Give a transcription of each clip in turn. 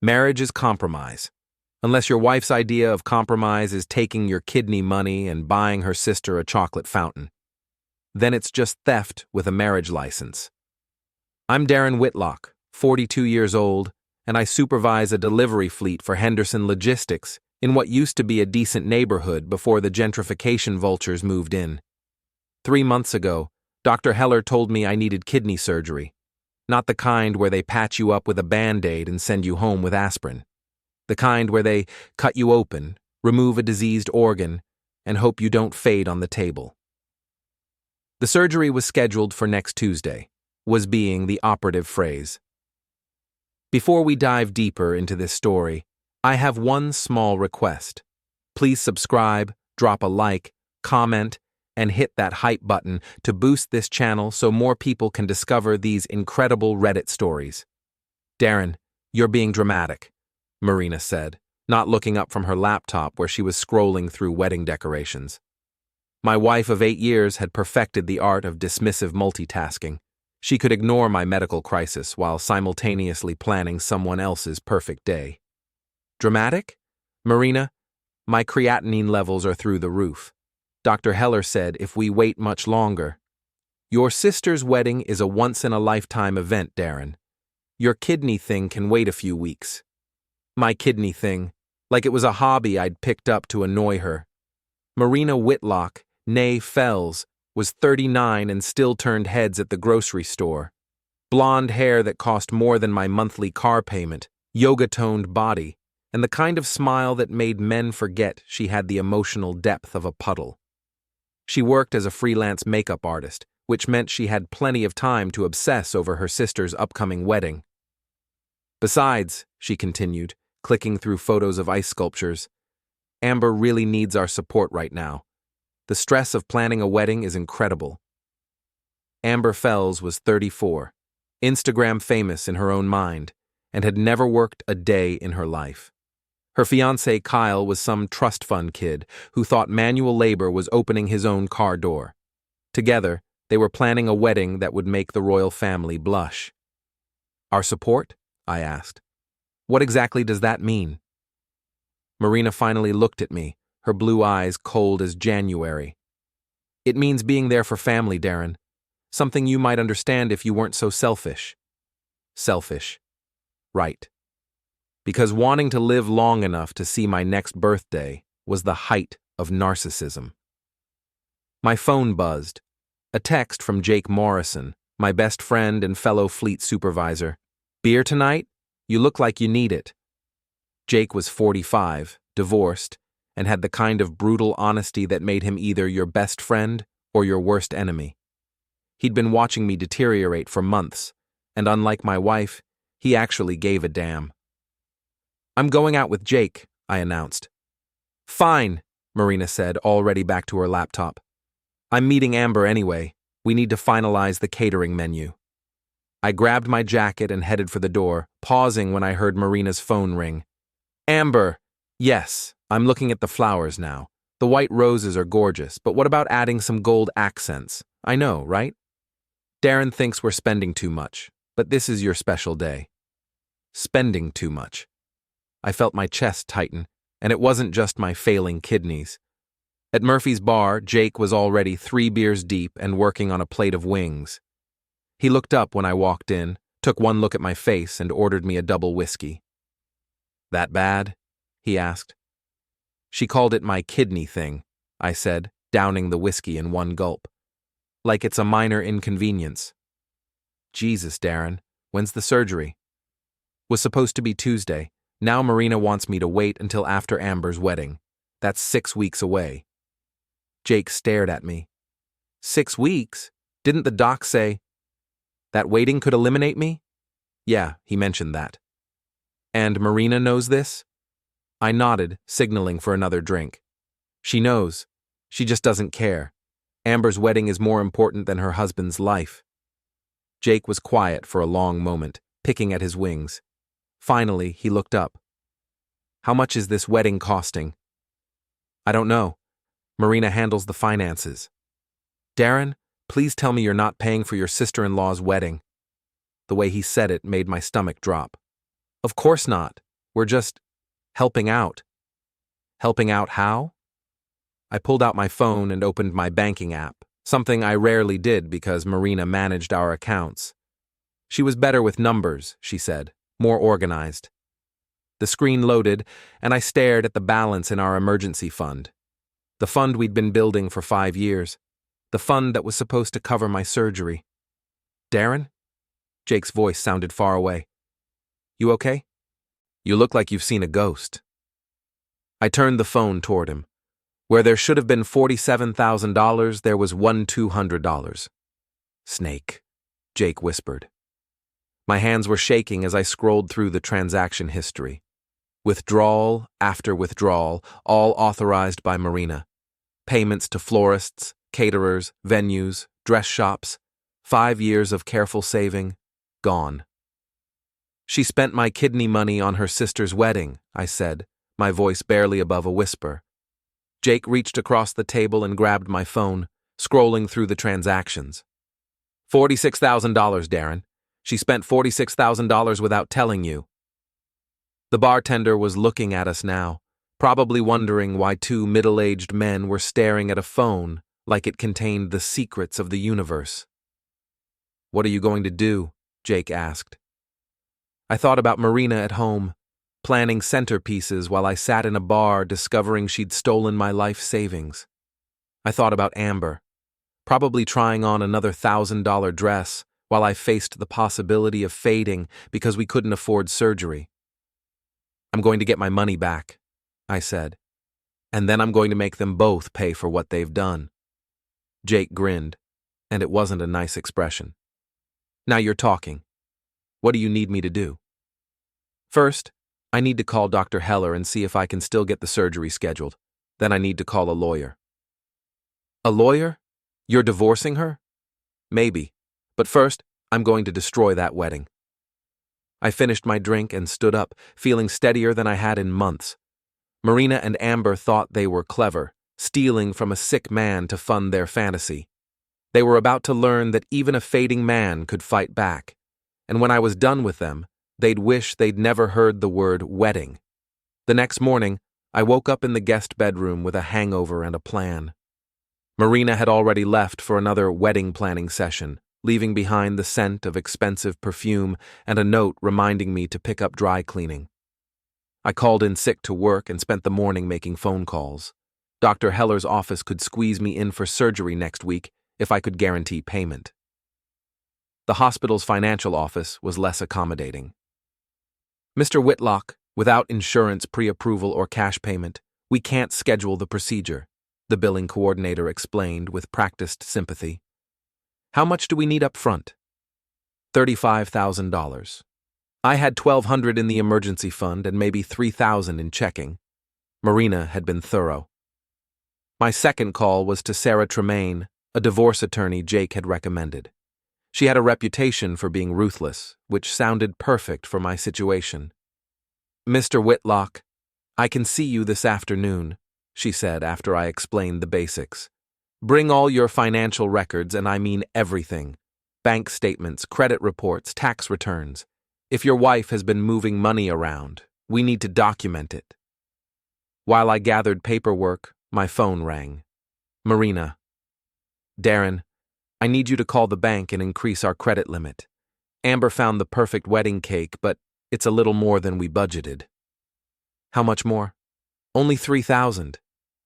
Marriage is compromise. Unless your wife's idea of compromise is taking your kidney money and buying her sister a chocolate fountain. Then it's just theft with a marriage license. I'm Darren Whitlock, 42 years old, and I supervise a delivery fleet for Henderson Logistics in what used to be a decent neighborhood before the gentrification vultures moved in. 3 months ago, Dr. Heller told me I needed kidney surgery. Not the kind where they patch you up with a Band-Aid and send you home with aspirin. The kind where they cut you open, remove a diseased organ, and hope you don't fade on the table. The surgery was scheduled for next Tuesday, was being the operative phrase. Before we dive deeper into this story, I have one small request. Please subscribe, drop a like, comment, and hit that hype button to boost this channel so more people can discover these incredible Reddit stories. Darren, you're being dramatic, Marina said, not looking up from her laptop where she was scrolling through wedding decorations. My wife of 8 years had perfected the art of dismissive multitasking. She could ignore my medical crisis while simultaneously planning someone else's perfect day. Dramatic? Marina, my creatinine levels are through the roof. Dr. Heller said if we wait much longer. Your sister's wedding is a once-in-a-lifetime event, Darren. Your kidney thing can wait a few weeks. My kidney thing, like it was a hobby I'd picked up to annoy her. Marina Whitlock, née Fells, was 39 and still turned heads at the grocery store. Blonde hair that cost more than my monthly car payment, yoga-toned body, and the kind of smile that made men forget she had the emotional depth of a puddle. She worked as a freelance makeup artist, which meant she had plenty of time to obsess over her sister's upcoming wedding. Besides, she continued, clicking through photos of ice sculptures, Amber really needs our support right now. The stress of planning a wedding is incredible. Amber Fells was 34, Instagram famous in her own mind, and had never worked a day in her life. Her fiancé Kyle was some trust fund kid who thought manual labor was opening his own car door. Together, they were planning a wedding that would make the royal family blush. Our support? I asked. What exactly does that mean? Marina finally looked at me, her blue eyes cold as January. It means being there for family, Darren. Something you might understand if you weren't so selfish. Selfish. Right. Because wanting to live long enough to see my next birthday was the height of narcissism. My phone buzzed. A text from Jake Morrison, my best friend and fellow fleet supervisor. Beer tonight? You look like you need it. Jake was 45, divorced, and had the kind of brutal honesty that made him either your best friend or your worst enemy. He'd been watching me deteriorate for months, and unlike my wife, he actually gave a damn. I'm going out with Jake, I announced. Fine, Marina said, already back to her laptop. I'm meeting Amber anyway. We need to finalize the catering menu. I grabbed my jacket and headed for the door, pausing when I heard Marina's phone ring. Amber! Yes, I'm looking at the flowers now. The white roses are gorgeous, but what about adding some gold accents? I know, right? Darren thinks we're spending too much, but this is your special day. Spending too much. I felt my chest tighten, and it wasn't just my failing kidneys. At Murphy's bar, Jake was already 3 beers deep and working on a plate of wings. He looked up when I walked in, took one look at my face, and ordered me a double whiskey. That bad? He asked. She called it my kidney thing, I said, downing the whiskey in one gulp. Like it's a minor inconvenience. Jesus, Darren, when's the surgery? Was supposed to be Tuesday. Now Marina wants me to wait until after Amber's wedding. That's 6 weeks away. Jake stared at me. 6 weeks? Didn't the doc say that waiting could eliminate me? Yeah, he mentioned that. And Marina knows this? I nodded, signaling for another drink. She knows. She just doesn't care. Amber's wedding is more important than her husband's life. Jake was quiet for a long moment, picking at his wings. Finally, he looked up. How much is this wedding costing? I don't know. Marina handles the finances. Darren, please tell me you're not paying for your sister-in-law's wedding. The way he said it made my stomach drop. Of course not. We're just helping out. Helping out how? I pulled out my phone and opened my banking app, something I rarely did because Marina managed our accounts. She was better with numbers, she said, more organized. The screen loaded, and I stared at the balance in our emergency fund. The fund we'd been building for 5 years. The fund that was supposed to cover my surgery. Darren? Jake's voice sounded far away. You okay? You look like you've seen a ghost. I turned the phone toward him. Where there should have been $47,000, there was $1,200. Snake, Jake whispered. My hands were shaking as I scrolled through the transaction history. Withdrawal after withdrawal, all authorized by Marina. Payments to florists, caterers, venues, dress shops. 5 years of careful saving, gone. She spent my kidney money on her sister's wedding, I said, my voice barely above a whisper. Jake reached across the table and grabbed my phone, scrolling through the transactions. $46,000, Darren. She spent $46,000 without telling you. The bartender was looking at us now, probably wondering why 2 middle-aged men were staring at a phone like it contained the secrets of the universe. What are you going to do? Jake asked. I thought about Marina at home, planning centerpieces while I sat in a bar discovering she'd stolen my life savings. I thought about Amber, probably trying on another $1,000 dress while I faced the possibility of fading because we couldn't afford surgery. I'm going to get my money back, I said, and then I'm going to make them both pay for what they've done. Jake grinned, and it wasn't a nice expression. Now you're talking. What do you need me to do? First, I need to call Dr. Heller and see if I can still get the surgery scheduled. Then I need to call a lawyer. A lawyer? You're divorcing her? Maybe. But first, I'm going to destroy that wedding. I finished my drink and stood up, feeling steadier than I had in months. Marina and Amber thought they were clever, stealing from a sick man to fund their fantasy. They were about to learn that even a fading man could fight back. And when I was done with them, they'd wish they'd never heard the word wedding. The next morning, I woke up in the guest bedroom with a hangover and a plan. Marina had already left for another wedding planning session, leaving behind the scent of expensive perfume and a note reminding me to pick up dry cleaning. I called in sick to work and spent the morning making phone calls. Dr. Heller's office could squeeze me in for surgery next week if I could guarantee payment. The hospital's financial office was less accommodating. Mr. Whitlock, without insurance pre-approval or cash payment, we can't schedule the procedure, the billing coordinator explained with practiced sympathy. How much do we need up front? $35,000. I had $1,200 in the emergency fund and maybe $3,000 in checking. Marina had been thorough. My second call was to Sarah Tremaine, a divorce attorney Jake had recommended. She had a reputation for being ruthless, which sounded perfect for my situation. Mr. Whitlock, I can see you this afternoon, she said after I explained the basics. Bring all your financial records, and I mean everything. Bank statements, credit reports, tax returns. If your wife has been moving money around, we need to document it. While I gathered paperwork, my phone rang. Marina. Darren, I need you to call the bank and increase our credit limit. Amber found the perfect wedding cake, but it's a little more than we budgeted. How much more? Only $3,000.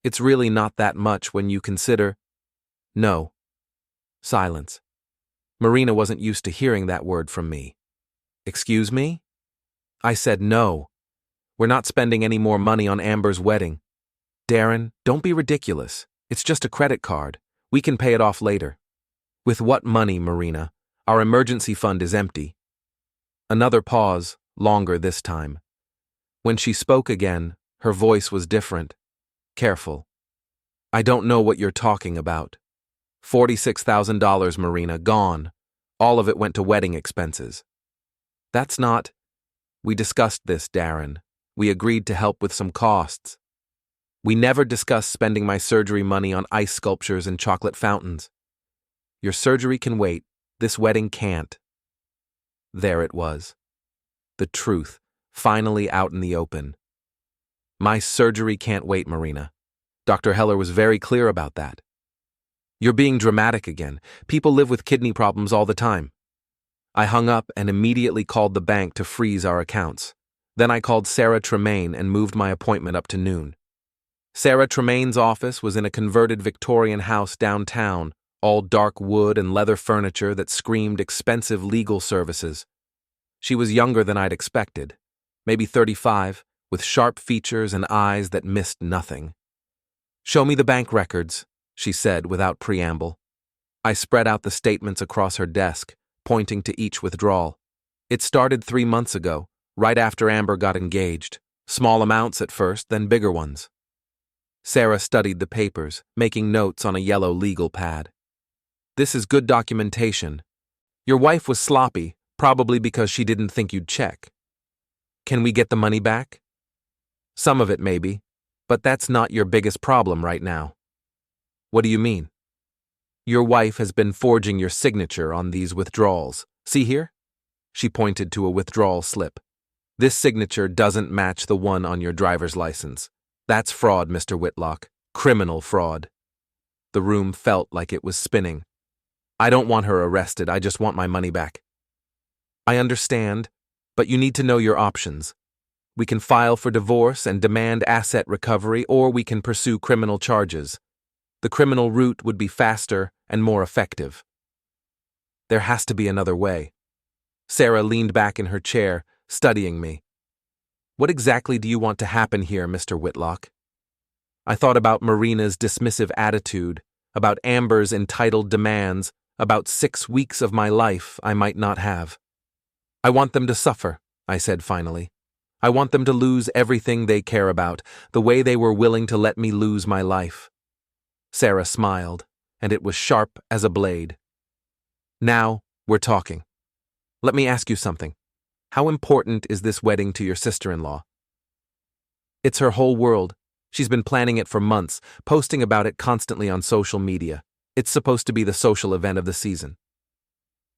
It's really not that much when you consider... No. Silence. Marina wasn't used to hearing that word from me. Excuse me? I said no. We're not spending any more money on Amber's wedding. Darren, don't be ridiculous. It's just a credit card. We can pay it off later. With what money, Marina? Our emergency fund is empty. Another pause, longer this time. When she spoke again, her voice was different. Careful. I don't know what you're talking about. $46,000, Marina, gone. All of it went to wedding expenses. That's not... We discussed this, Darren. We agreed to help with some costs. We never discussed spending my surgery money on ice sculptures and chocolate fountains. Your surgery can wait. This wedding can't. There it was. The truth, finally out in the open. My surgery can't wait, Marina. Dr. Heller was very clear about that. You're being dramatic again. People live with kidney problems all the time. I hung up and immediately called the bank to freeze our accounts. Then I called Sarah Tremaine and moved my appointment up to noon. Sarah Tremaine's office was in a converted Victorian house downtown, all dark wood and leather furniture that screamed expensive legal services. She was younger than I'd expected, maybe 35, with sharp features and eyes that missed nothing. "Show me the bank records," she said without preamble. I spread out the statements across her desk, pointing to each withdrawal. It started 3 months ago, right after Amber got engaged. Small amounts at first, then bigger ones. Sarah studied the papers, making notes on a yellow legal pad. "This is good documentation. Your wife was sloppy, probably because she didn't think you'd check. Can we get the money back?" "Some of it, maybe, but that's not your biggest problem right now." "What do you mean?" "Your wife has been forging your signature on these withdrawals. See here?" She pointed to a withdrawal slip. "This signature doesn't match the one on your driver's license. That's fraud, Mr. Whitlock. Criminal fraud." The room felt like it was spinning. "I don't want her arrested, I just want my money back." "I understand, but you need to know your options. We can file for divorce and demand asset recovery, or we can pursue criminal charges. The criminal route would be faster and more effective." "There has to be another way." Sarah leaned back in her chair, studying me. "What exactly do you want to happen here, Mr. Whitlock?" I thought about Marina's dismissive attitude, about Amber's entitled demands, about 6 weeks of my life I might not have. "I want them to suffer," I said finally. "I want them to lose everything they care about, the way they were willing to let me lose my life." Sarah smiled, and it was sharp as a blade. "Now we're talking. Let me ask you something. How important is this wedding to your sister-in-law?" "It's her whole world. She's been planning it for months, posting about it constantly on social media. It's supposed to be the social event of the season."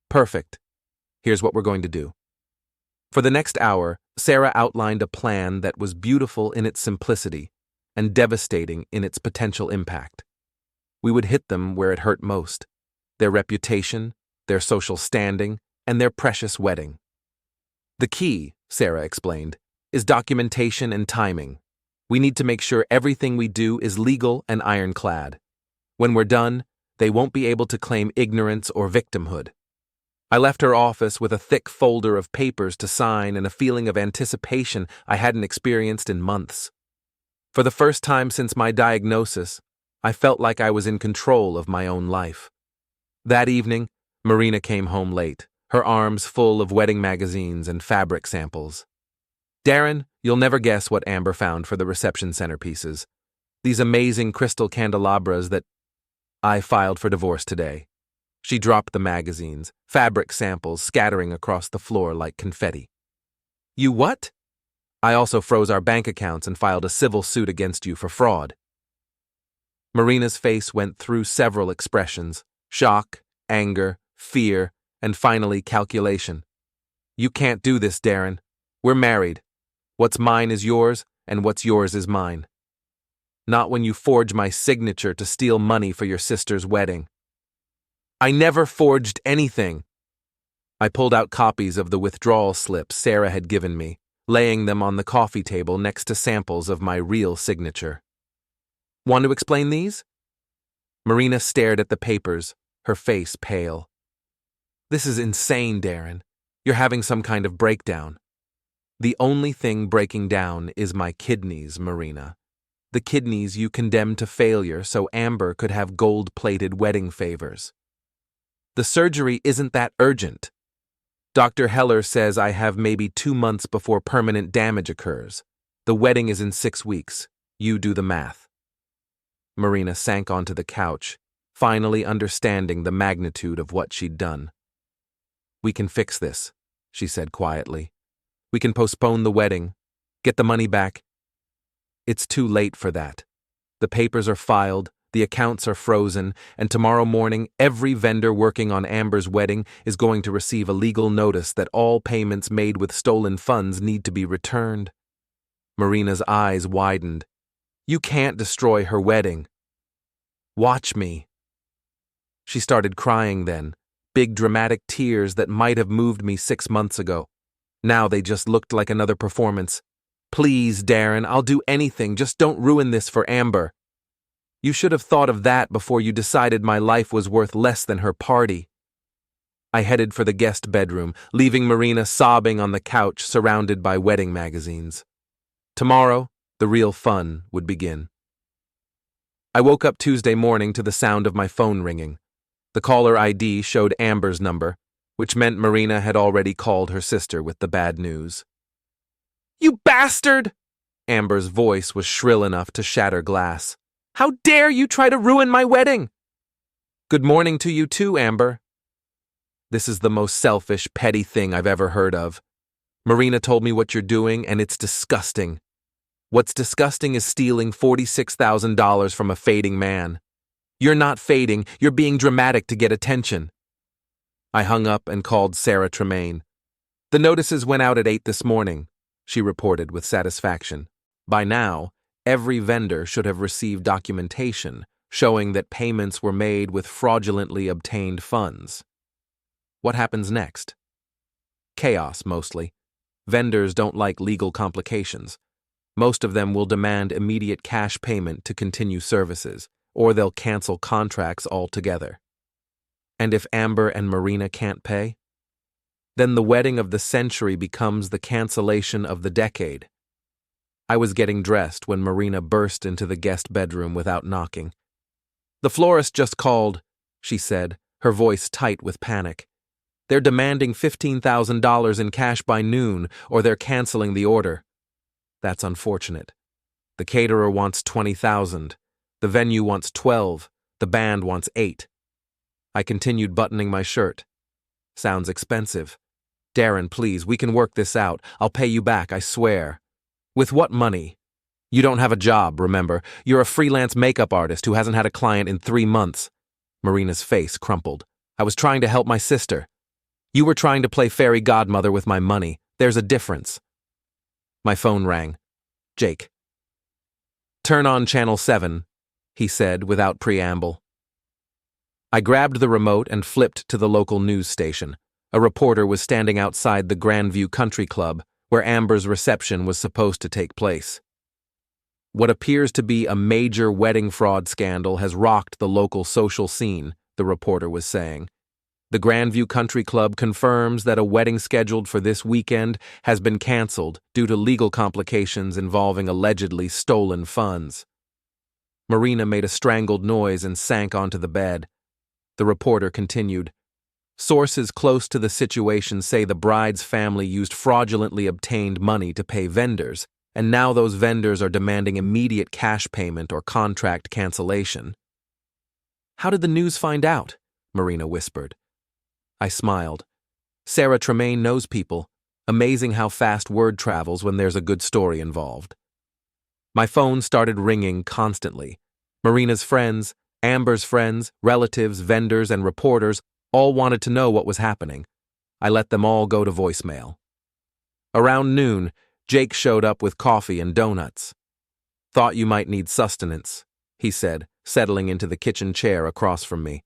"Perfect. Here's what we're going to do." For the next hour, Sarah outlined a plan that was beautiful in its simplicity and devastating in its potential impact. We would hit them where it hurt most: their reputation, their social standing, and their precious wedding. "The key," Sarah explained, "is documentation and timing. We need to make sure everything we do is legal and ironclad. When we're done, they won't be able to claim ignorance or victimhood." I left her office with a thick folder of papers to sign and a feeling of anticipation I hadn't experienced in months. For the first time since my diagnosis, I felt like I was in control of my own life. That evening, Marina came home late, her arms full of wedding magazines and fabric samples. "Darren, you'll never guess what Amber found for the reception centerpieces. These amazing crystal candelabras that I filed for divorce today." She dropped the magazines, fabric samples scattering across the floor like confetti. "You what?" "I also froze our bank accounts and filed a civil suit against you for fraud." Marina's face went through several expressions: shock, anger, fear, and finally calculation. "You can't do this, Darren. We're married. What's mine is yours, and what's yours is mine. Not when you forge my signature to steal money for your sister's wedding." "I never forged anything." I pulled out copies of the withdrawal slips Sarah had given me, laying them on the coffee table next to samples of my real signature. "Want to explain these?" Marina stared at the papers, her face pale. "This is insane, Darren. You're having some kind of breakdown." "The only thing breaking down is my kidneys, Marina. The kidneys you condemned to failure so Amber could have gold-plated wedding favors. The surgery isn't that urgent. Dr. Heller says I have maybe 2 months before permanent damage occurs. The wedding is in 6 weeks. You do the math." Marina sank onto the couch, finally understanding the magnitude of what she'd done. "We can fix this," she said quietly. "We can postpone the wedding, get the money back." "It's too late for that. The papers are filed, The accounts are frozen, and tomorrow morning, every vendor working on Amber's wedding is going to receive a legal notice that all payments made with stolen funds need to be returned. Marina's eyes widened. You can't destroy her wedding. Watch me. She started crying then, big dramatic tears that might have moved me 6 months ago. Now they just looked like another performance. Please, Darren, I'll do anything, just don't ruin this for Amber. You should have thought of that before you decided my life was worth less than her party. I headed for the guest bedroom, leaving Marina sobbing on the couch surrounded by wedding magazines. Tomorrow, the real fun would begin. I woke up Tuesday morning to the sound of my phone ringing. The caller ID showed Amber's number, which meant Marina had already called her sister with the bad news. You bastard! Amber's voice was shrill enough to shatter glass. How dare you try to ruin my wedding? Good morning to you too, Amber. This is the most selfish, petty thing I've ever heard of. Marina told me what you're doing, and it's disgusting. What's disgusting is stealing $46,000 from a fading man. You're not fading, you're being dramatic to get attention. I hung up and called Sarah Tremaine. The notices went out at 8 this morning, she reported with satisfaction. By now, every vendor should have received documentation showing that payments were made with fraudulently obtained funds. What happens next? Chaos, mostly. Vendors don't like legal complications. Most of them will demand immediate cash payment to continue services, or they'll cancel contracts altogether. And if Amber and Marina can't pay? Then the wedding of the century becomes the cancellation of the decade. I was getting dressed when Marina burst into the guest bedroom without knocking. The florist just called, she said, her voice tight with panic. They're demanding $15,000 in cash by noon, or they're canceling the order. That's unfortunate. The caterer wants $20,000. The venue wants $12,000. The band wants $8,000. I continued buttoning my shirt. Sounds expensive. Darren, please, we can work this out. I'll pay you back, I swear. With what money? You don't have a job, remember. You're a freelance makeup artist who hasn't had a client in 3 months. Marina's face crumpled. I was trying to help my sister. You were trying to play fairy godmother with my money. There's a difference. My phone rang. Jake. Turn on Channel 7, he said without preamble. I grabbed the remote and flipped to the local news station. A reporter was standing outside the Grandview Country Club, where Amber's reception was supposed to take place. What appears to be a major wedding fraud scandal has rocked the local social scene, the reporter was saying. The Grandview Country Club confirms that a wedding scheduled for this weekend has been canceled due to legal complications involving allegedly stolen funds. Marina made a strangled noise and sank onto the bed. The reporter continued. Sources close to the situation say the bride's family used fraudulently obtained money to pay vendors, and now those vendors are demanding immediate cash payment or contract cancellation. How did the news find out? Marina whispered. I smiled. Sarah Tremaine knows people. Amazing how fast word travels when there's a good story involved. My phone started ringing constantly. Marina's friends, Amber's friends, relatives, vendors, and reporters all wanted to know what was happening. I let them all go to voicemail. Around noon, Jake showed up with coffee and donuts. Thought you might need sustenance, he said, settling into the kitchen chair across from me.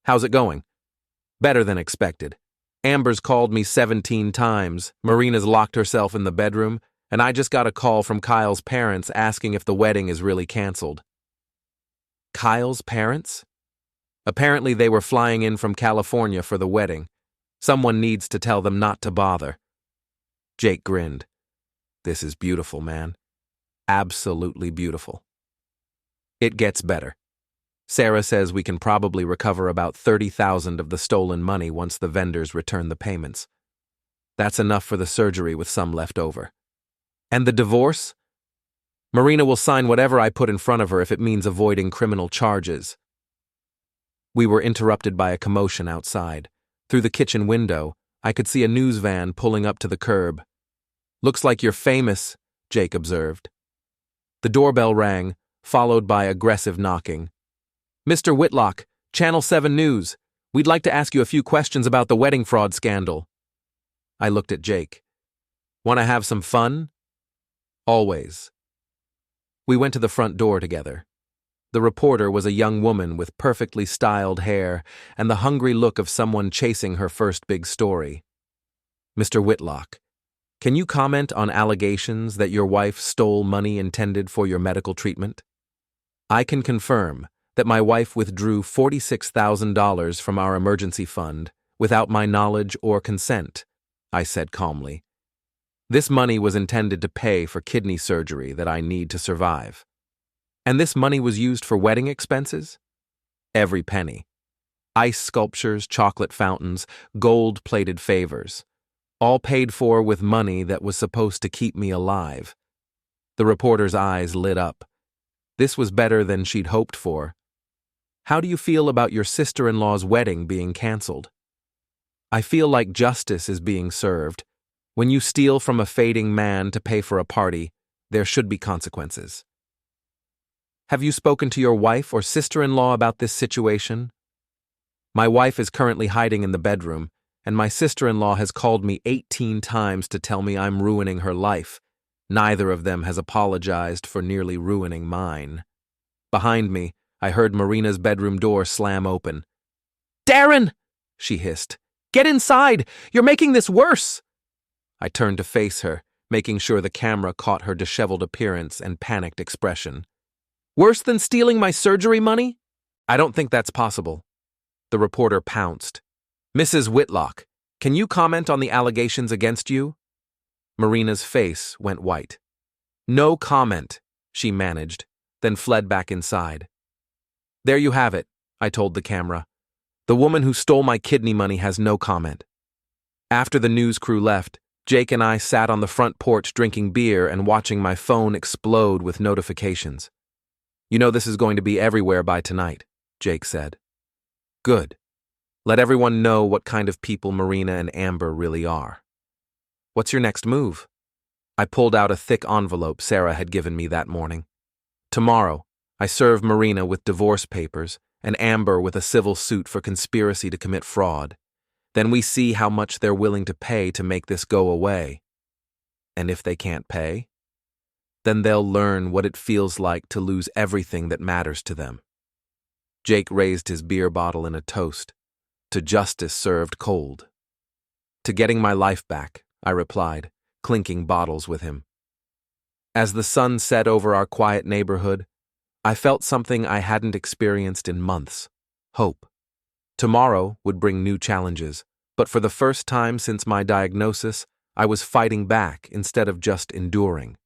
How's it going? Better than expected. Amber's called me 17 times, Marina's locked herself in the bedroom, and I just got a call from Kyle's parents asking if the wedding is really canceled. Kyle's parents? Apparently they were flying in from California for the wedding. Someone needs to tell them not to bother. Jake grinned. This is beautiful, man. Absolutely beautiful. It gets better. Sarah says we can probably recover about $30,000 of the stolen money once the vendors return the payments. That's enough for the surgery with some left over. And the divorce? Marina will sign whatever I put in front of her if it means avoiding criminal charges. We were interrupted by a commotion outside. Through the kitchen window, I could see a news van pulling up to the curb. Looks like you're famous, Jake observed. The doorbell rang, followed by aggressive knocking. Mr. Whitlock, Channel 7 News. We'd like to ask you a few questions about the wedding fraud scandal. I looked at Jake. Want to have some fun? Always. We went to the front door together. The reporter was a young woman with perfectly styled hair and the hungry look of someone chasing her first big story. Mr. Whitlock, can you comment on allegations that your wife stole money intended for your medical treatment? I can confirm that my wife withdrew $46,000 from our emergency fund without my knowledge or consent, I said calmly. This money was intended to pay for kidney surgery that I need to survive. And this money was used for wedding expenses? Every penny. Ice sculptures, chocolate fountains, gold-plated favors. All paid for with money that was supposed to keep me alive. The reporter's eyes lit up. This was better than she'd hoped for. How do you feel about your sister-in-law's wedding being canceled? I feel like justice is being served. When you steal from a fading man to pay for a party, there should be consequences. Have you spoken to your wife or sister-in-law about this situation? My wife is currently hiding in the bedroom, and my sister-in-law has called me 18 times to tell me I'm ruining her life. Neither of them has apologized for nearly ruining mine. Behind me, I heard Marina's bedroom door slam open. "Darren!" she hissed. "Get inside! You're making this worse!" I turned to face her, making sure the camera caught her disheveled appearance and panicked expression. "Worse than stealing my surgery money?" "I don't think that's possible." The reporter pounced. "Mrs. Whitlock, can you comment on the allegations against you?" Marina's face went white. "No comment," she managed, then fled back inside. "There you have it," I told the camera. "The woman who stole my kidney money has no comment." After the news crew left, Jake and I sat on the front porch drinking beer and watching my phone explode with notifications. "You know this is going to be everywhere by tonight," Jake said. "Good. Let everyone know what kind of people Marina and Amber really are." "What's your next move?" I pulled out a thick envelope Sarah had given me that morning. "Tomorrow, I serve Marina with divorce papers and Amber with a civil suit for conspiracy to commit fraud. Then we see how much they're willing to pay to make this go away. And if they can't pay, then they'll learn what it feels like to lose everything that matters to them." Jake raised his beer bottle in a toast, to justice served cold. "To getting my life back," I replied, clinking bottles with him. As the sun set over our quiet neighborhood, I felt something I hadn't experienced in months: hope. Tomorrow would bring new challenges, but for the first time since my diagnosis, I was fighting back instead of just enduring.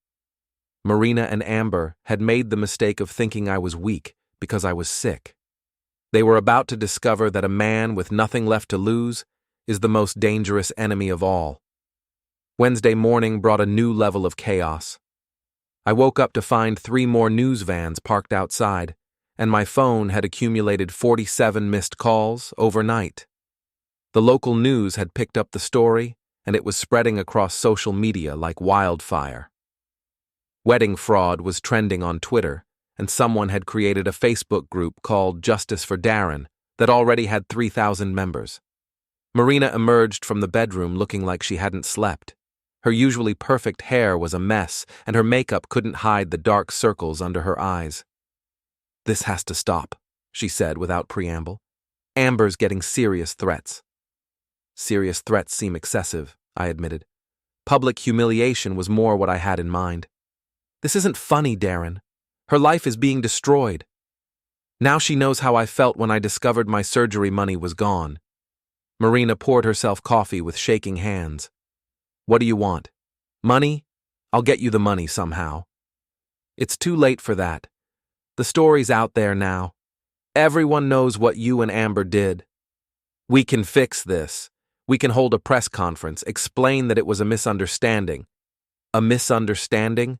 Marina and Amber had made the mistake of thinking I was weak because I was sick. They were about to discover that a man with nothing left to lose is the most dangerous enemy of all. Wednesday morning brought a new level of chaos. I woke up to find 3 more news vans parked outside, and my phone had accumulated 47 missed calls overnight. The local news had picked up the story, and it was spreading across social media like wildfire. Wedding fraud was trending on Twitter, and someone had created a Facebook group called Justice for Darren that already had 3,000 members. Marina emerged from the bedroom looking like she hadn't slept. Her usually perfect hair was a mess, and her makeup couldn't hide the dark circles under her eyes. "This has to stop," she said without preamble. "Amber's getting serious threats." "Serious threats seem excessive," I admitted. "Public humiliation was more what I had in mind." "This isn't funny, Darren. Her life is being destroyed. Now she knows how I felt when I discovered my surgery money was gone." Marina poured herself coffee with shaking hands. "What do you want? Money? I'll get you the money somehow." "It's too late for that. The story's out there now. Everyone knows what you and Amber did. We can fix this. We can hold a press conference, explain that it was a misunderstanding." "A misunderstanding?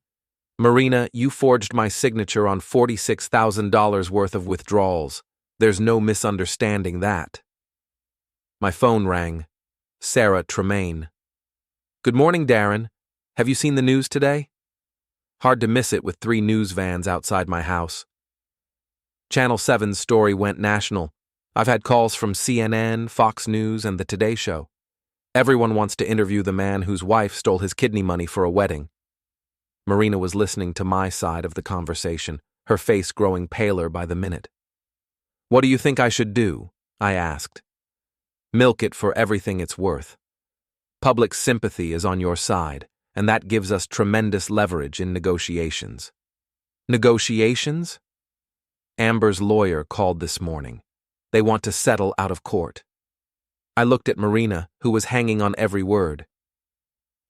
Marina, you forged my signature on $46,000 worth of withdrawals. There's no misunderstanding that." My phone rang. Sarah Tremaine. "Good morning, Darren. Have you seen the news today?" Hard to miss it with 3 news vans outside my house. Channel 7's story went national. I've had calls from CNN, Fox News, and The Today Show. Everyone wants to interview the man whose wife stole his kidney money for a wedding. Marina was listening to my side of the conversation, her face growing paler by the minute. "What do you think I should do?" I asked. "Milk it for everything it's worth. Public sympathy is on your side, and that gives us tremendous leverage in negotiations." Negotiations? Amber's lawyer called this morning. They want to settle out of court. I looked at Marina, who was hanging on every word.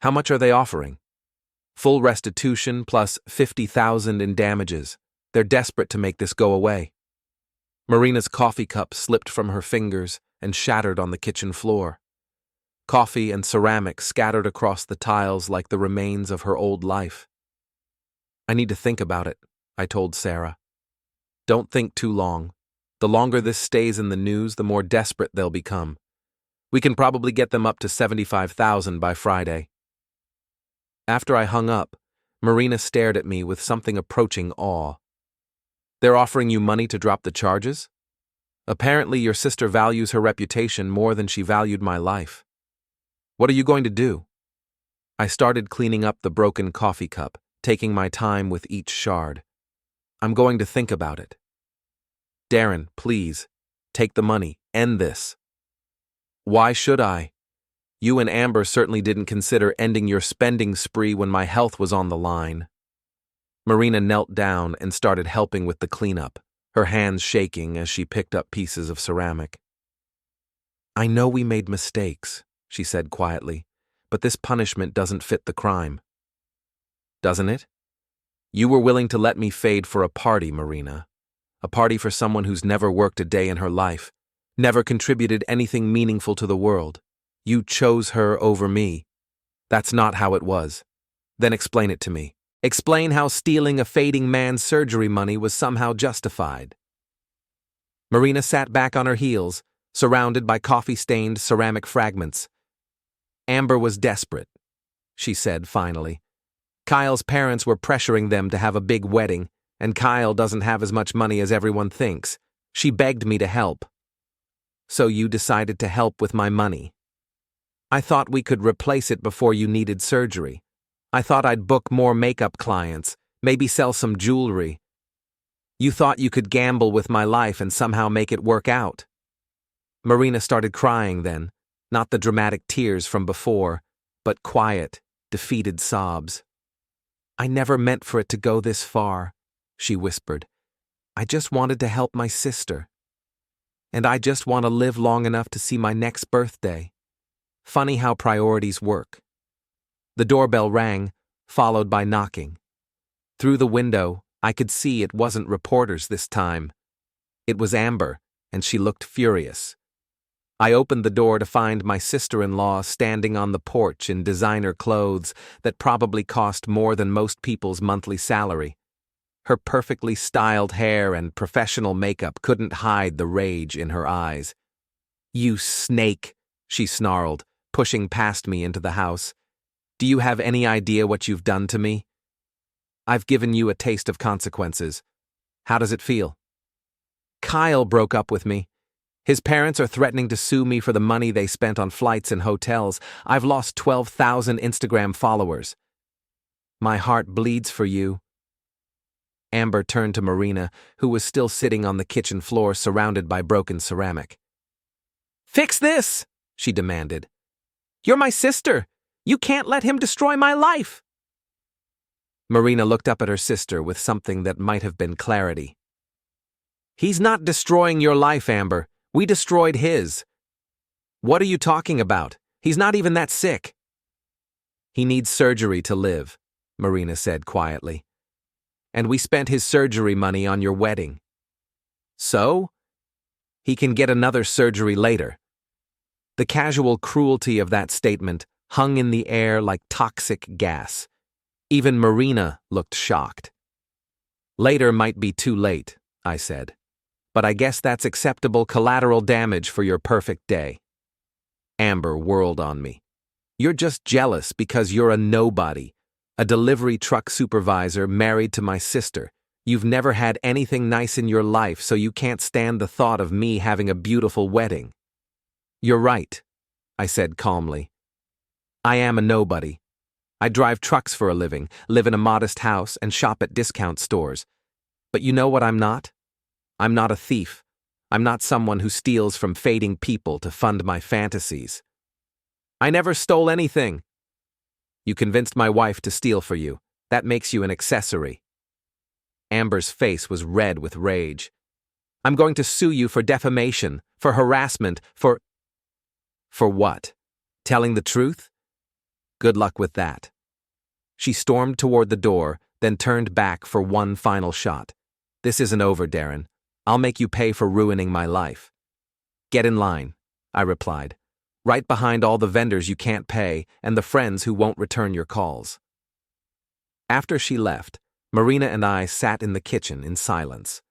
"How much are they offering?" "Full restitution plus $50,000 in damages. They're desperate to make this go away." Marina's coffee cup slipped from her fingers and shattered on the kitchen floor. Coffee and ceramic scattered across the tiles like the remains of her old life. "I need to think about it," I told Sarah. "Don't think too long. The longer this stays in the news, the more desperate they'll become. We can probably get them up to $75,000 by Friday." After I hung up, Marina stared at me with something approaching awe. "They're offering you money to drop the charges? Apparently your sister values her reputation more than she valued my life. What are you going to do?" I started cleaning up the broken coffee cup, taking my time with each shard. "I'm going to think about it." "Darren, please, take the money. End this." "Why should I? You and Amber certainly didn't consider ending your spending spree when my health was on the line." Marina knelt down and started helping with the cleanup, her hands shaking as she picked up pieces of ceramic. "I know we made mistakes," she said quietly, "but this punishment doesn't fit the crime." "Doesn't it? You were willing to let me fade for a party, Marina. A party for someone who's never worked a day in her life, never contributed anything meaningful to the world. You chose her over me. That's not how it was. Then explain it to me. Explain how stealing a fading man's surgery money was somehow justified." Marina sat back on her heels, surrounded by coffee-stained ceramic fragments. "Amber was desperate," she said finally. "Kyle's parents were pressuring them to have a big wedding, and Kyle doesn't have as much money as everyone thinks. She begged me to help." "So you decided to help with my money?" "I thought we could replace it before you needed surgery. I thought I'd book more makeup clients, maybe sell some jewelry. You thought you could gamble with my life and somehow make it work out." Marina started crying then, not the dramatic tears from before, but quiet, defeated sobs. "I never meant for it to go this far," she whispered. "I just wanted to help my sister. And I just want to live long enough to see my next birthday. Funny how priorities work." The doorbell rang, followed by knocking. Through the window, I could see it wasn't reporters this time. It was Amber, and she looked furious. I opened the door to find my sister-in-law standing on the porch in designer clothes that probably cost more than most people's monthly salary. Her perfectly styled hair and professional makeup couldn't hide the rage in her eyes. "You snake," she snarled, pushing past me into the house. "Do you have any idea what you've done to me? I've given you a taste of consequences. How does it feel?" "Kyle broke up with me. His parents are threatening to sue me for the money they spent on flights and hotels. I've lost 12,000 Instagram followers. My heart bleeds for you." Amber turned to Marina, who was still sitting on the kitchen floor surrounded by broken ceramic. "Fix this," she demanded. "You're my sister. You can't let him destroy my life." Marina looked up at her sister with something that might have been clarity. "He's not destroying your life, Amber. We destroyed his." "What are you talking about? He's not even that sick." "He needs surgery to live," Marina said quietly. "And we spent his surgery money on your wedding. So? He can get another surgery later." The casual cruelty of that statement hung in the air like toxic gas. Even Marina looked shocked. "Later might be too late," I said. "But I guess that's acceptable collateral damage for your perfect day." Amber whirled on me. "You're just jealous because you're a nobody, a delivery truck supervisor married to my sister. You've never had anything nice in your life, so you can't stand the thought of me having a beautiful wedding. You're right, I said calmly. I am a nobody. I drive trucks for a living, live in a modest house, and shop at discount stores. But you know what I'm not? I'm not a thief. I'm not someone who steals from fading people to fund my fantasies. I never stole anything. You convinced my wife to steal for you. That makes you an accessory. Amber's face was red with rage. I'm going to sue you for defamation, for harassment, for... For what? Telling the truth? Good luck with that. She stormed toward the door, then turned back for one final shot. This isn't over, Darren. I'll make you pay for ruining my life. Get in line, I replied. Right behind all the vendors you can't pay and the friends who won't return your calls. After she left, Marina and I sat in the kitchen in silence.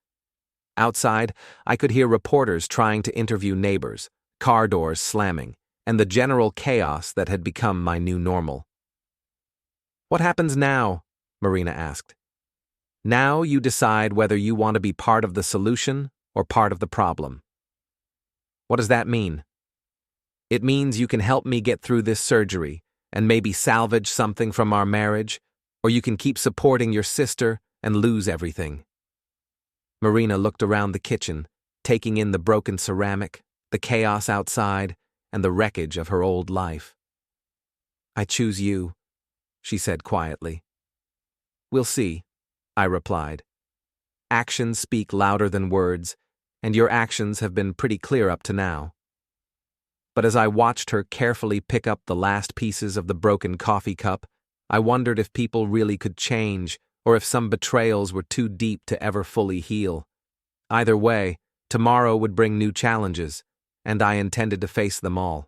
Outside, I could hear reporters trying to interview neighbors, car doors slamming, and the general chaos that had become my new normal. What happens now? Marina asked. Now you decide whether you want to be part of the solution or part of the problem. What does that mean? It means you can help me get through this surgery and maybe salvage something from our marriage, or you can keep supporting your sister and lose everything. Marina looked around the kitchen, taking in the broken ceramic, the chaos outside, and the wreckage of her old life. I choose you, she said quietly. We'll see, I replied. Actions speak louder than words, and your actions have been pretty clear up to now. But as I watched her carefully pick up the last pieces of the broken coffee cup, I wondered if people really could change, or if some betrayals were too deep to ever fully heal. Either way, tomorrow would bring new challenges, and I intended to face them all.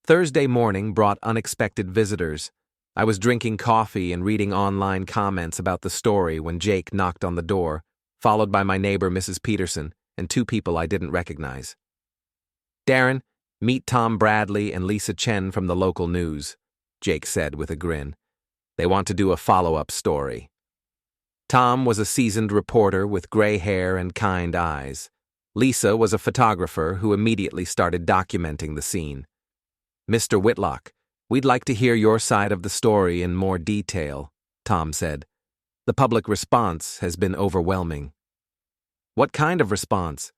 Thursday morning brought unexpected visitors. I was drinking coffee and reading online comments about the story when Jake knocked on the door, followed by my neighbor Mrs. Peterson and two people I didn't recognize. Darren, meet Tom Bradley and Lisa Chen from the local news, Jake said with a grin. They want to do a follow-up story. Tom was a seasoned reporter with gray hair and kind eyes. Lisa was a photographer who immediately started documenting the scene. Mr. Whitlock, we'd like to hear your side of the story in more detail, Tom said. The public response has been overwhelming. What kind of response?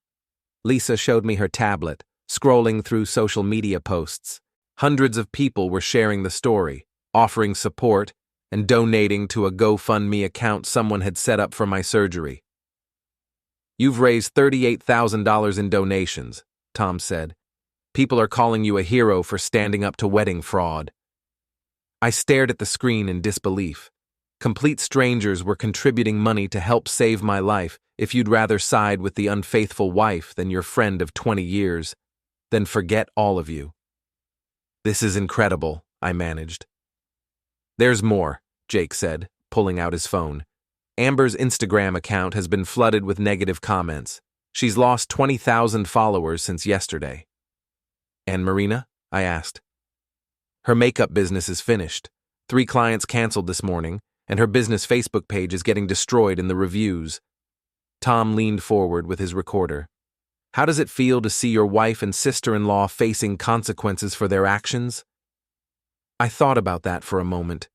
Lisa showed me her tablet, scrolling through social media posts. Hundreds of people were sharing the story, offering support, and donating to a GoFundMe account someone had set up for my surgery. You've raised $38,000 in donations, Tom said. People are calling you a hero for standing up to wedding fraud. I stared at the screen in disbelief. Complete strangers were contributing money to help save my life. If you'd rather side with the unfaithful wife than your friend of 20 years, then forget all of you. This is incredible, I managed. There's more, Jake said, pulling out his phone. Amber's Instagram account has been flooded with negative comments. She's lost 20,000 followers since yesterday. And Marina? I asked. Her makeup business is finished. 3 clients canceled this morning, and her business Facebook page is getting destroyed in the reviews. Tom leaned forward with his recorder. How does it feel to see your wife and sister-in-law facing consequences for their actions? I thought about that for a moment.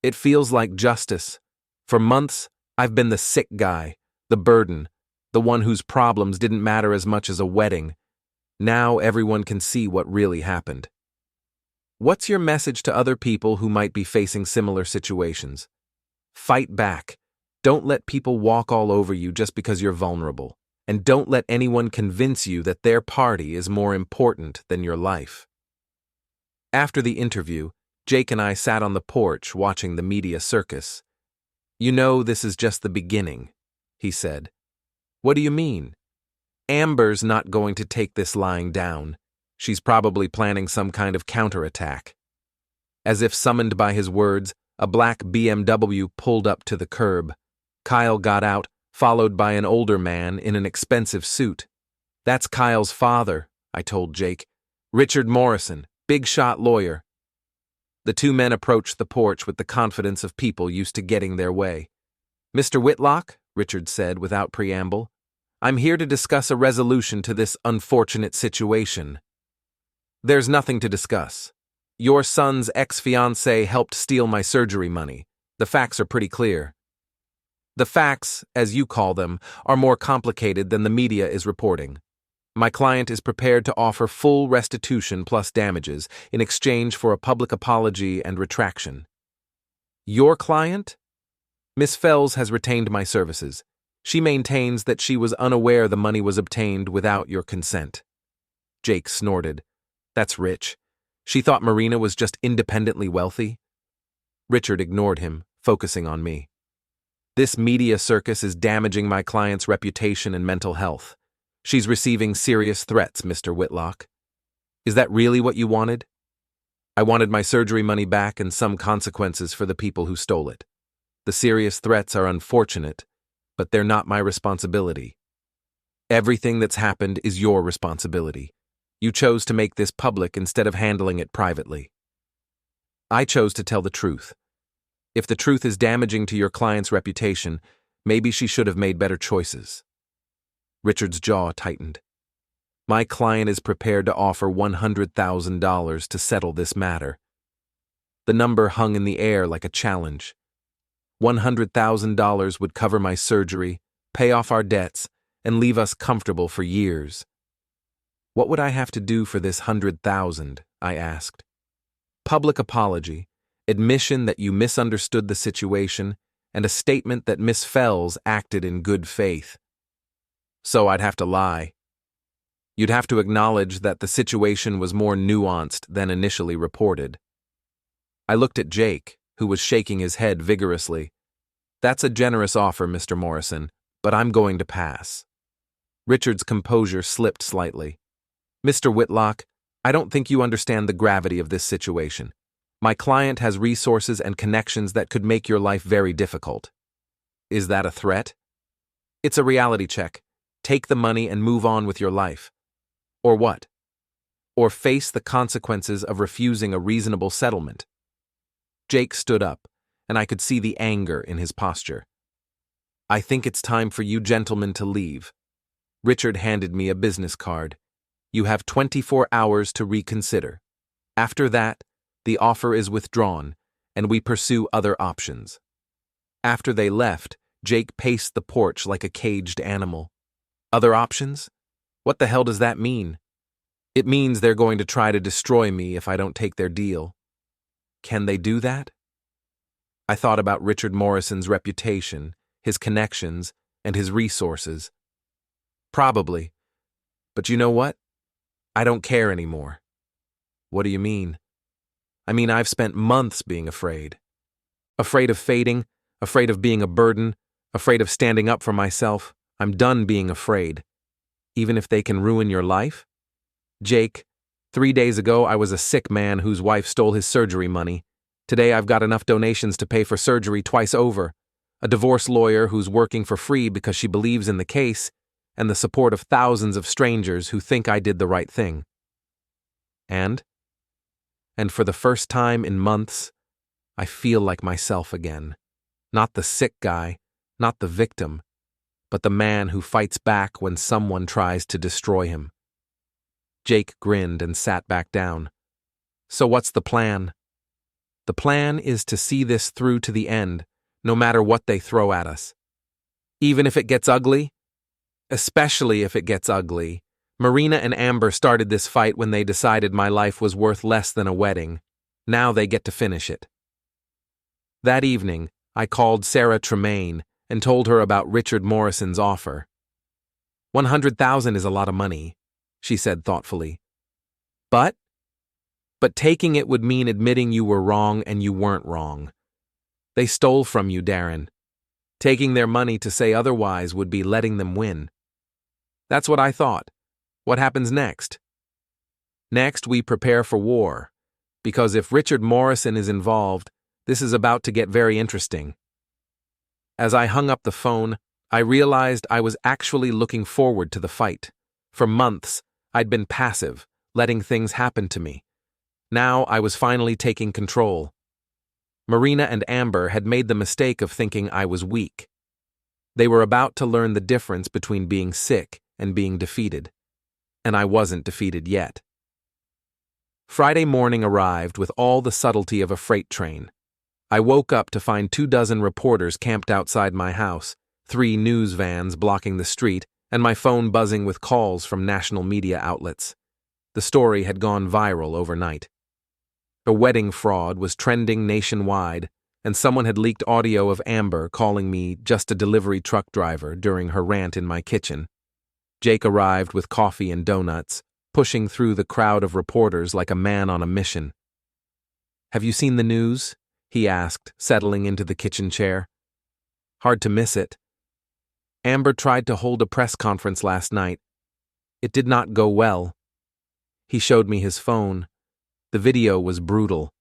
It feels like justice. For months, I've been the sick guy, the burden, the one whose problems didn't matter as much as a wedding. Now everyone can see what really happened. What's your message to other people who might be facing similar situations? Fight back. Don't let people walk all over you just because you're vulnerable. And don't let anyone convince you that their party is more important than your life. After the interview, Jake and I sat on the porch watching the media circus. You know, this is just the beginning, he said. What do you mean? Amber's not going to take this lying down. She's probably planning some kind of counterattack. As if summoned by his words, a black BMW pulled up to the curb. Kyle got out, followed by an older man in an expensive suit. That's Kyle's father, I told Jake. Richard Morrison, big shot lawyer. The two men approached the porch with the confidence of people used to getting their way. Mr. Whitlock, Richard said without preamble, I'm here to discuss a resolution to this unfortunate situation. There's nothing to discuss. Your son's ex-fiancée helped steal my surgery money. The facts are pretty clear. The facts, as you call them, are more complicated than the media is reporting. My client is prepared to offer full restitution plus damages in exchange for a public apology and retraction. Your client? Miss Fells has retained my services. She maintains that she was unaware the money was obtained without your consent. Jake snorted. That's rich. She thought Marina was just independently wealthy? Richard ignored him, focusing on me. This media circus is damaging my client's reputation and mental health. She's receiving serious threats, Mr. Whitlock. Is that really what you wanted? I wanted my surgery money back and some consequences for the people who stole it. The serious threats are unfortunate, but they're not my responsibility. Everything that's happened is your responsibility. You chose to make this public instead of handling it privately. I chose to tell the truth. If the truth is damaging to your client's reputation, maybe she should have made better choices. Richard's jaw tightened. My client is prepared to offer $100,000 to settle this matter. The number hung in the air like a challenge. $100,000 would cover my surgery, pay off our debts, and leave us comfortable for years. What would I have to do for this $100,000? I asked. Public apology, admission that you misunderstood the situation, and a statement that Miss Fells acted in good faith. So I'd have to lie. You'd have to acknowledge that the situation was more nuanced than initially reported. I looked at Jake, who was shaking his head vigorously. That's a generous offer, Mr. Morrison, but I'm going to pass. Richard's composure slipped slightly. Mr. Whitlock, I don't think you understand the gravity of this situation. My client has resources and connections that could make your life very difficult. Is that a threat? It's a reality check. Take the money and move on with your life. Or what? Or face the consequences of refusing a reasonable settlement. Jake stood up, and I could see the anger in his posture. I think it's time for you gentlemen to leave. Richard handed me a business card. You have 24 hours to reconsider. After that, the offer is withdrawn, and we pursue other options. After they left, Jake paced the porch like a caged animal. Other options? What the hell does that mean? It means they're going to try to destroy me if I don't take their deal. Can they do that? I thought about Richard Morrison's reputation, his connections, and his resources. Probably. But you know what? I don't care anymore. What do you mean? I mean, I've spent months being afraid. Afraid of fading, afraid of being a burden, afraid of standing up for myself. I'm done being afraid. Even if they can ruin your life? Jake, 3 days ago I was a sick man whose wife stole his surgery money. Today I've got enough donations to pay for surgery twice over, a divorce lawyer who's working for free because she believes in the case, and the support of thousands of strangers who think I did the right thing. And for the first time in months, I feel like myself again. Not the sick guy, not the victim, but the man who fights back when someone tries to destroy him. Jake grinned and sat back down. So what's the plan? The plan is to see this through to the end, no matter what they throw at us. Even if it gets ugly? Especially if it gets ugly. Marina and Amber started this fight when they decided my life was worth less than a wedding. Now they get to finish it. That evening, I called Sarah Tremaine and told her about Richard Morrison's offer. $100,000 is a lot of money, she said thoughtfully. But taking it would mean admitting you were wrong and you weren't wrong. They stole from you, Darren. Taking their money to say otherwise would be letting them win. That's what I thought. What happens next? Next, we prepare for war. Because if Richard Morrison is involved, this is about to get very interesting. As I hung up the phone, I realized I was actually looking forward to the fight. For months, I'd been passive, letting things happen to me. Now I was finally taking control. Marina and Amber had made the mistake of thinking I was weak. They were about to learn the difference between being sick and being defeated. And I wasn't defeated yet. Friday morning arrived with all the subtlety of a freight train. I woke up to find 24 reporters camped outside my house, 3 news vans blocking the street, and my phone buzzing with calls from national media outlets. The story had gone viral overnight. A wedding fraud was trending nationwide, and someone had leaked audio of Amber calling me just a delivery truck driver during her rant in my kitchen. Jake arrived with coffee and donuts, pushing through the crowd of reporters like a man on a mission. "Have you seen the news?" he asked, settling into the kitchen chair. "Hard to miss it. Amber tried to hold a press conference last night. It did not go well." He showed me his phone. The video was brutal.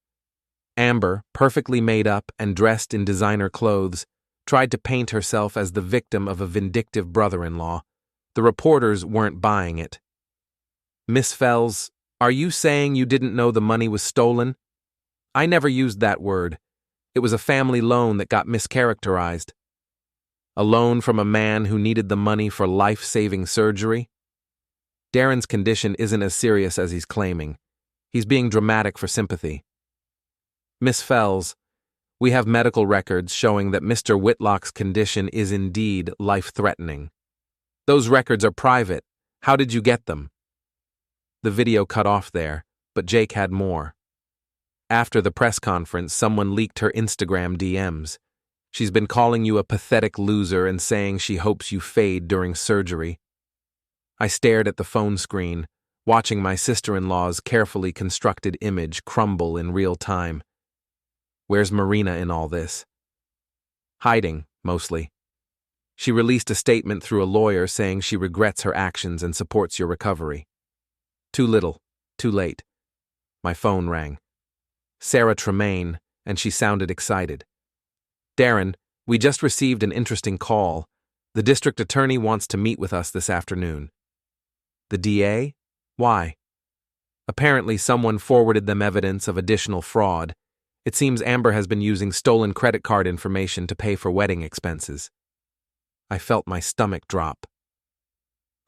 Amber, perfectly made up and dressed in designer clothes, tried to paint herself as the victim of a vindictive brother-in-law. The reporters weren't buying it. "Miss Fells, are you saying you didn't know the money was stolen?" "I never used that word. It was a family loan that got mischaracterized." "A loan from a man who needed the money for life-saving surgery?" "Darren's condition isn't as serious as he's claiming. He's being dramatic for sympathy." "Miss Fells, we have medical records showing that Mr. Whitlock's condition is indeed life-threatening." "Those records are private. How did you get them?" The video cut off there, but Jake had more. After the press conference, someone leaked her Instagram DMs. "She's been calling you a pathetic loser and saying she hopes you fade during surgery." I stared at the phone screen, watching my sister-in-law's carefully constructed image crumble in real time. Where's Marina in all this? Hiding, mostly. She released a statement through a lawyer saying she regrets her actions and supports your recovery. Too little, too late. My phone rang. Sarah Tremaine, and she sounded excited. "Darren, we just received an interesting call. The district attorney wants to meet with us this afternoon." "The DA? Why?" "Apparently someone forwarded them evidence of additional fraud. It seems Amber has been using stolen credit card information to pay for wedding expenses." I felt my stomach drop.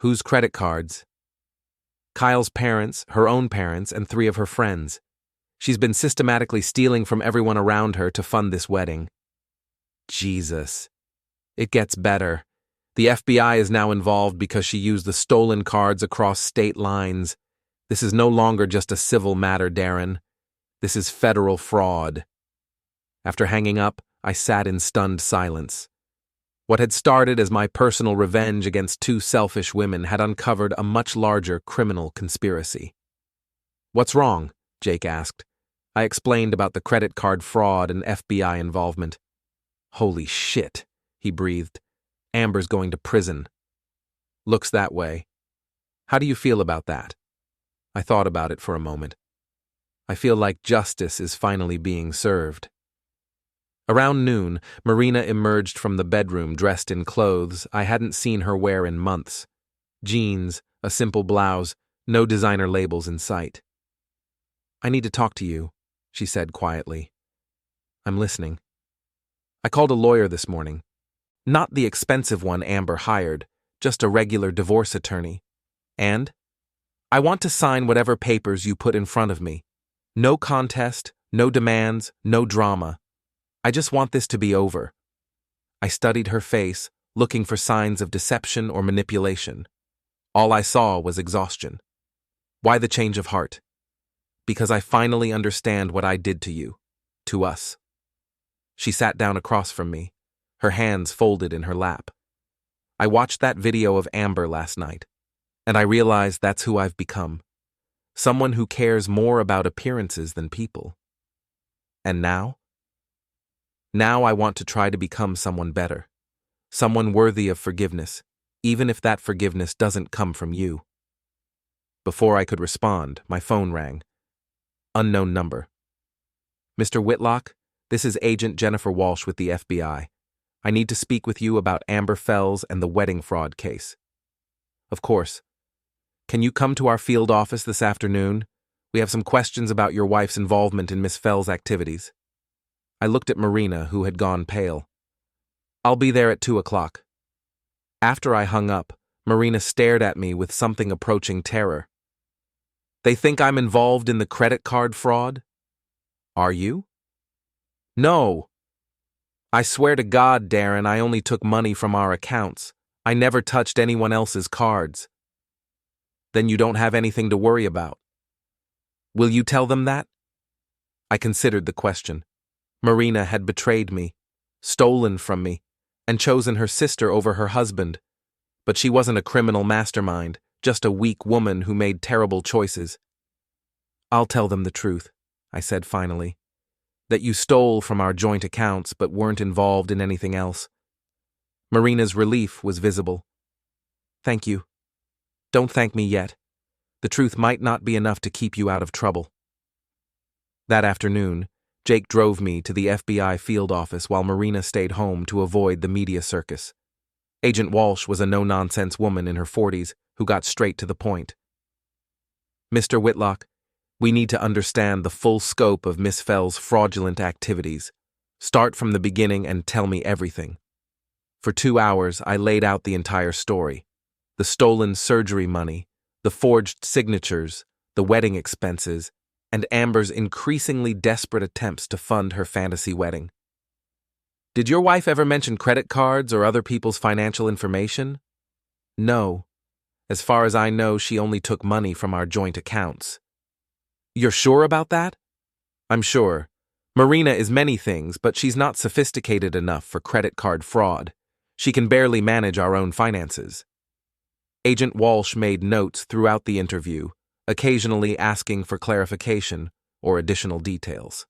"Whose credit cards?" "Kyle's parents, her own parents, and 3 of her friends. She's been systematically stealing from everyone around her to fund this wedding." Jesus. It gets better. The FBI is now involved because she used the stolen cards across state lines. This is no longer just a civil matter, Darren. This is federal fraud. After hanging up, I sat in stunned silence. What had started as my personal revenge against 2 selfish women had uncovered a much larger criminal conspiracy. "What's wrong?" Jake asked. I explained about the credit card fraud and FBI involvement. "Holy shit," he breathed. "Amber's going to prison." "Looks that way. How do you feel about that?" I thought about it for a moment. I feel like justice is finally being served. Around noon, Marina emerged from the bedroom dressed in clothes I hadn't seen her wear in months. Jeans, a simple blouse, no designer labels in sight. "I need to talk to you," she said quietly. "I'm listening." "I called a lawyer this morning. Not the expensive one Amber hired, just a regular divorce attorney. And I want to sign whatever papers you put in front of me. No contest, no demands, no drama. I just want this to be over." I studied her face, looking for signs of deception or manipulation. All I saw was exhaustion. "Why the change of heart?" "Because I finally understand what I did to you, to us." She sat down across from me, her hands folded in her lap. "I watched that video of Amber last night, and I realized that's who I've become. Someone who cares more about appearances than people. And now? Now I want to try to become someone better, someone worthy of forgiveness, even if that forgiveness doesn't come from you." Before I could respond, my phone rang. Unknown number. "Mr. Whitlock, this is Agent Jennifer Walsh with the FBI. I need to speak with you about Amber Fells and the wedding fraud case." "Of course. Can you come to our field office this afternoon? We have some questions about your wife's involvement in Miss Fells' activities." I looked at Marina, who had gone pale. "I'll be there at 2 o'clock. After I hung up, Marina stared at me with something approaching terror. They think I'm involved in the credit card fraud? Are you? No. I swear to God, Darren, I only took money from our accounts. I never touched anyone else's cards. Then you don't have anything to worry about. Will you tell them that? I considered the question. Marina had betrayed me, stolen from me, and chosen her sister over her husband. But she wasn't a criminal mastermind, just a weak woman who made terrible choices. I'll tell them the truth, I said finally. That you stole from our joint accounts but weren't involved in anything else. Marina's relief was visible. Thank you. Don't thank me yet. The truth might not be enough to keep you out of trouble. That afternoon, Jake drove me to the FBI field office while Marina stayed home to avoid the media circus. Agent Walsh was a no-nonsense woman in her 40s who got straight to the point. Mr. Whitlock, we need to understand the full scope of Miss Fell's fraudulent activities. Start from the beginning and tell me everything. For 2 hours, I laid out the entire story. The stolen surgery money, the forged signatures, the wedding expenses, and Amber's increasingly desperate attempts to fund her fantasy wedding. Did your wife ever mention credit cards or other people's financial information? No. As far as I know, she only took money from our joint accounts. You're sure about that? I'm sure. Marina is many things, but she's not sophisticated enough for credit card fraud. She can barely manage our own finances. Agent Walsh made notes throughout the interview, occasionally asking for clarification or additional details.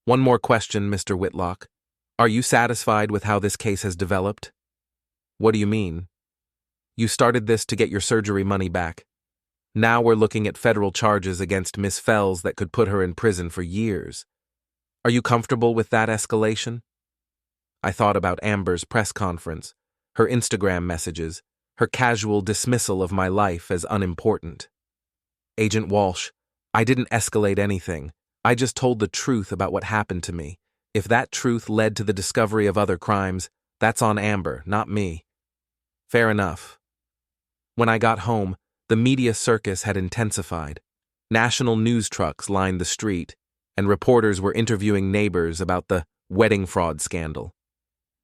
One more question, Mr. Whitlock. Are you satisfied with how this case has developed? What do you mean? You started this to get your surgery money back. Now we're looking at federal charges against Miss Fells that could put her in prison for years. Are you comfortable with that escalation? I thought about Amber's press conference, her Instagram messages, her casual dismissal of my life as unimportant. Agent Walsh, I didn't escalate anything. I just told the truth about what happened to me. If that truth led to the discovery of other crimes, that's on Amber, not me. Fair enough. When I got home, the media circus had intensified. National news trucks lined the street, and reporters were interviewing neighbors about the wedding fraud scandal.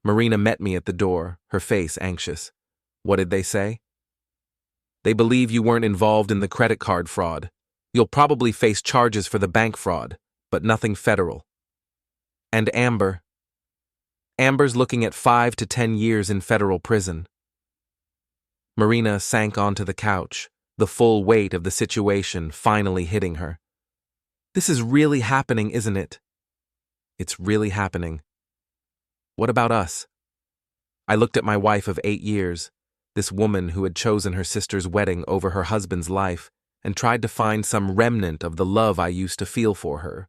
Marina met me at the door, her face anxious. What did they say? They believe you weren't involved in the credit card fraud. You'll probably face charges for the bank fraud, but nothing federal. And Amber? Amber's looking at 5 to 10 years in federal prison. Marina sank onto the couch, the full weight of the situation finally hitting her. This is really happening, isn't it? It's really happening. What about us? I looked at my wife of 8 years, this woman who had chosen her sister's wedding over her husband's life, and tried to find some remnant of the love I used to feel for her.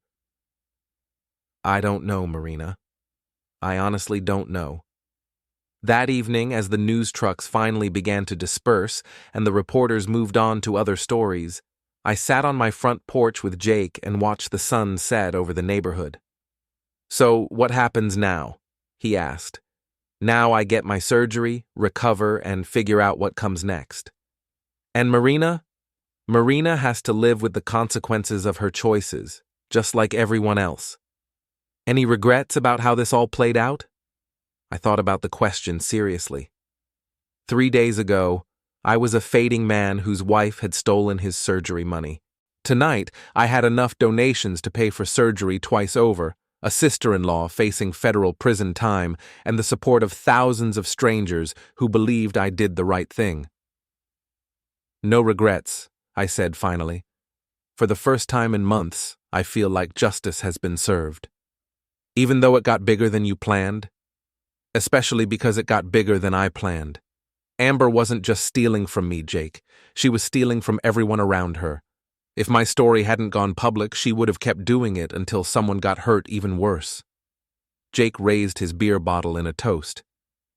I don't know, Marina. I honestly don't know. That evening, as the news trucks finally began to disperse and the reporters moved on to other stories, I sat on my front porch with Jake and watched the sun set over the neighborhood. So, what happens now? He asked. Now I get my surgery, recover, and figure out what comes next. And Marina? Marina has to live with the consequences of her choices, just like everyone else. Any regrets about how this all played out? I thought about the question seriously. 3 days ago, I was a fading man whose wife had stolen his surgery money. Tonight, I had enough donations to pay for surgery twice over, a sister-in-law facing federal prison time, and the support of thousands of strangers who believed I did the right thing. No regrets, I said finally. For the first time in months, I feel like justice has been served. Even though it got bigger than you planned? Especially because it got bigger than I planned. Amber wasn't just stealing from me, Jake. She was stealing from everyone around her. If my story hadn't gone public, she would have kept doing it until someone got hurt even worse. Jake raised his beer bottle in a toast.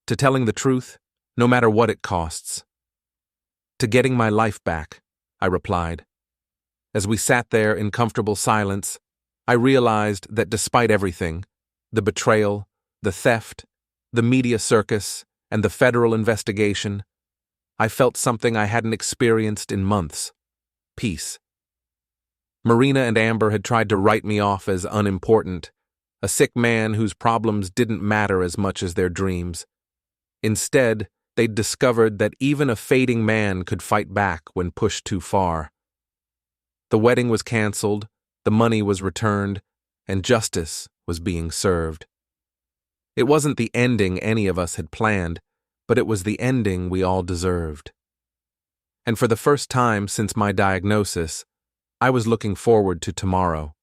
To telling the truth, no matter what it costs. To getting my life back, I replied. As we sat there in comfortable silence, I realized that despite everything, the betrayal, the theft, the media circus, and the federal investigation, I felt something I hadn't experienced in months: peace. Marina and Amber had tried to write me off as unimportant, a sick man whose problems didn't matter as much as their dreams. Instead, they'd discovered that even a fading man could fight back when pushed too far. The wedding was canceled, the money was returned, and justice was being served. It wasn't the ending any of us had planned, but it was the ending we all deserved. And for the first time since my diagnosis, I was looking forward to tomorrow.